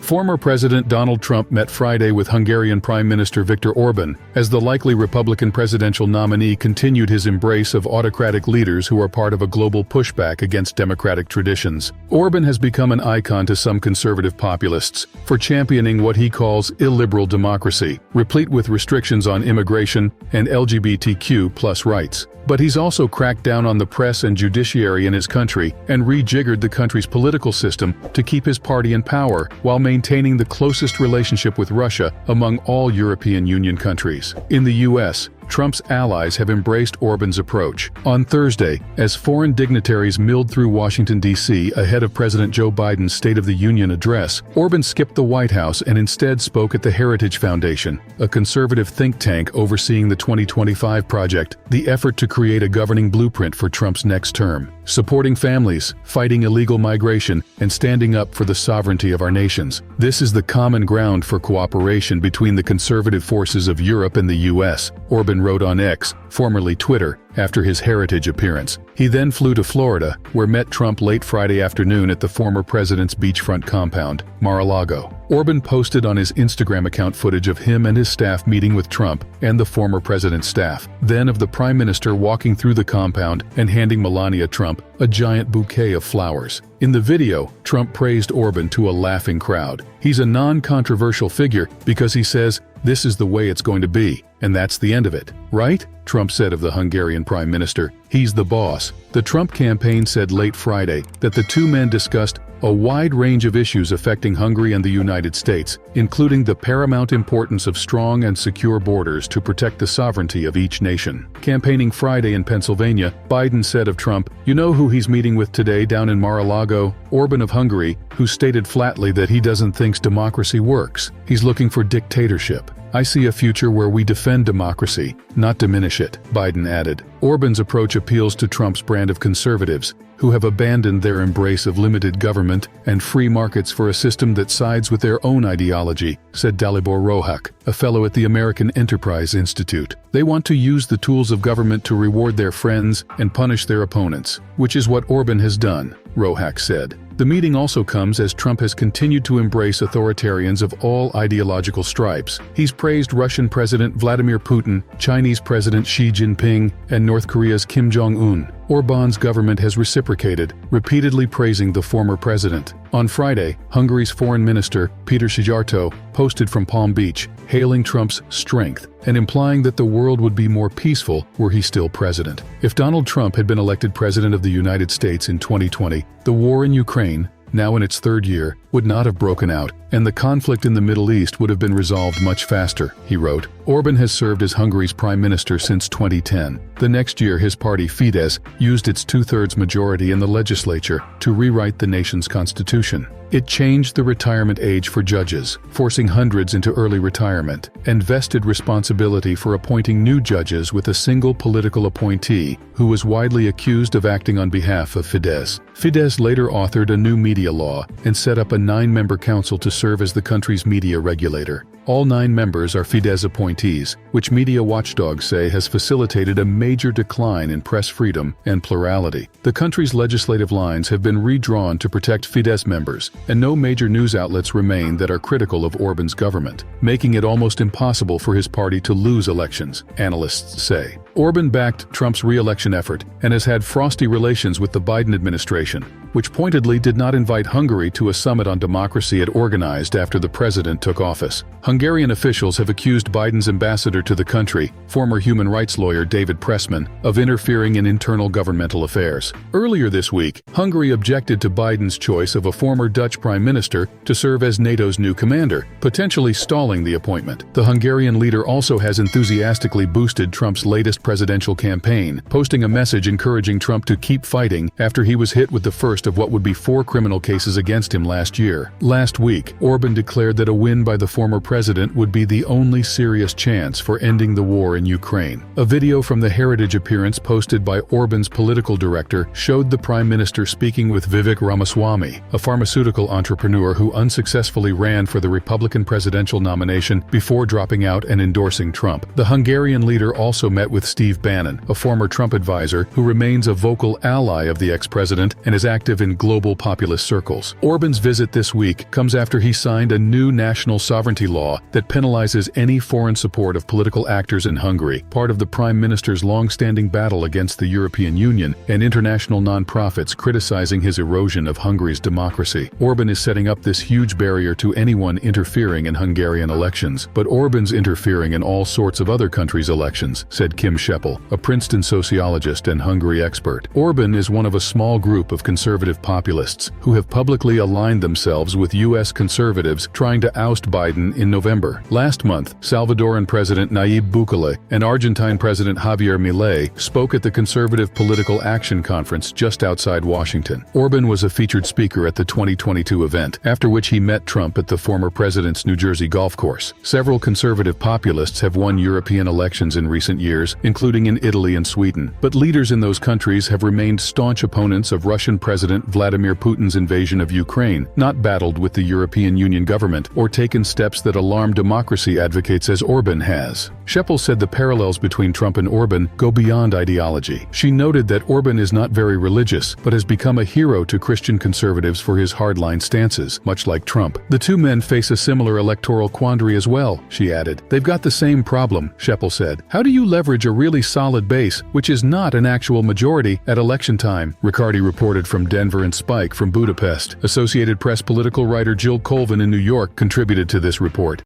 Former President Donald Trump met Friday with Hungarian Prime Minister Viktor Orban as the likely Republican presidential nominee continued his embrace of autocratic leaders who are part of a global pushback against democratic traditions. Orban has become an icon to some conservative populists for championing what he calls illiberal democracy, replete with restrictions on immigration and LGBTQ+ rights. But he's also cracked down on the press and judiciary in his country and rejiggered the country's political system to keep his party in power while maintaining the closest relationship with Russia among all European Union countries. In the US, Trump's allies have embraced Orban's approach. On Thursday, as foreign dignitaries milled through Washington, D.C. ahead of President Joe Biden's State of the Union address, Orban skipped the White House and instead spoke at the Heritage Foundation, a conservative think tank overseeing the 2025 project, the effort to create a governing blueprint for Trump's next term, supporting families, fighting illegal migration, and standing up for the sovereignty of our nations. This is the common ground for cooperation between the conservative forces of Europe and the U.S., Orban wrote on X, formerly Twitter, after his Heritage appearance. He then flew to Florida, where met Trump late Friday afternoon at the former president's beachfront compound, Mar-a-Lago. Orban posted on his Instagram account footage of him and his staff meeting with Trump and the former president's staff, then of the prime minister walking through the compound and handing Melania Trump a giant bouquet of flowers. In the video, Trump praised Orban to a laughing crowd. He's a non-controversial figure because he says, "This is the way it's going to be, and that's the end of it, right?" Trump said of the Hungarian prime minister. He's the boss. The Trump campaign said late Friday that the two men discussed a wide range of issues affecting Hungary and the United States, including the paramount importance of strong and secure borders to protect the sovereignty of each nation. Campaigning Friday in Pennsylvania, Biden said of Trump, "You know who he's meeting with today down in Mar-a-Lago? Orban of Hungary, who stated flatly that he doesn't think democracy works. He's looking for dictatorship. I see a future where we defend democracy, not diminish it," Biden added. Orban's approach appeals to Trump's brand of conservatives, who have abandoned their embrace of limited government and free markets for a system that sides with their own ideology, said Dalibor Rohak, a fellow at the American Enterprise Institute. They want to use the tools of government to reward their friends and punish their opponents, which is what Orban has done, Rohak said. The meeting also comes as Trump has continued to embrace authoritarians of all ideological stripes. He's praised Russian President Vladimir Putin, Chinese President Xi Jinping, and North Korea's Kim Jong-un. Orban's government has reciprocated, repeatedly praising the former president. On Friday, Hungary's foreign minister, Peter Szijjártó, posted from Palm Beach, hailing Trump's strength and implying that the world would be more peaceful were he still president. If Donald Trump had been elected president of the United States in 2020, the war in Ukraine, now in its third year, would not have broken out, and the conflict in the Middle East would have been resolved much faster, he wrote. Orban has served as Hungary's prime minister since 2010. The next year, his party, Fidesz, used its two-thirds majority in the legislature to rewrite the nation's constitution. It changed the retirement age for judges, forcing hundreds into early retirement, and vested responsibility for appointing new judges with a single political appointee who was widely accused of acting on behalf of Fidesz. Fidesz later authored a new media law and set up a 9-member council to serve as the country's media regulator. All 9 members are Fidesz appointees, which media watchdogs say has facilitated a major decline in press freedom and plurality. The country's legislative lines have been redrawn to protect Fidesz members, and no major news outlets remain that are critical of Orban's government, making it almost impossible for his party to lose elections, analysts say. Orban backed Trump's re-election effort and has had frosty relations with the Biden administration, which pointedly did not invite Hungary to a summit on democracy it organized after the president took office. Hungarian officials have accused Biden's ambassador to the country, former human rights lawyer David Pressman, of interfering in internal governmental affairs. Earlier this week, Hungary objected to Biden's choice of a former Dutch prime minister to serve as NATO's new commander, potentially stalling the appointment. The Hungarian leader also has enthusiastically boosted Trump's latest presidential campaign, posting a message encouraging Trump to keep fighting after he was hit with the first of what would be 4 criminal cases against him last year. Last week, Orban declared that a win by the former president would be the only serious chance for ending the war in Ukraine. A video from the Heritage appearance posted by Orban's political director showed the prime minister speaking with Vivek Ramaswamy, a pharmaceutical entrepreneur who unsuccessfully ran for the Republican presidential nomination before dropping out and endorsing Trump. The Hungarian leader also met with Steve Bannon, a former Trump advisor who remains a vocal ally of the ex-president and is acting active in global populist circles. Orban's visit this week comes after he signed a new national sovereignty law that penalizes any foreign support of political actors in Hungary, part of the Prime Minister's long-standing battle against the European Union and international non-profits criticizing his erosion of Hungary's democracy. Orban is setting up this huge barrier to anyone interfering in Hungarian elections, but Orban's interfering in all sorts of other countries' elections, said Kim Scheppel, a Princeton sociologist and Hungary expert. Orban is one of a small group of conservative populists who have publicly aligned themselves with U.S. conservatives trying to oust Biden in November. Last month, Salvadoran President Nayib Bukele and Argentine President Javier Milei spoke at the Conservative Political Action Conference just outside Washington. Orban was a featured speaker at the 2022 event, after which he met Trump at the former president's New Jersey golf course. Several conservative populists have won European elections in recent years, including in Italy and Sweden, but leaders in those countries have remained staunch opponents of Russian President Vladimir Putin's invasion of Ukraine, not battled with the European Union government or taken steps that alarm democracy advocates as Orban has. Scheppel said the parallels between Trump and Orban go beyond ideology. She noted that Orban is not very religious, but has become a hero to Christian conservatives for his hardline stances, much like Trump. The two men face a similar electoral quandary as well, she added. They've got the same problem, Scheppel said. How do you leverage a really solid base, which is not an actual majority, at election time? Riccardi reported from Denver and Spike from Budapest. Associated Press political writer Jill Colvin in New York contributed to this report.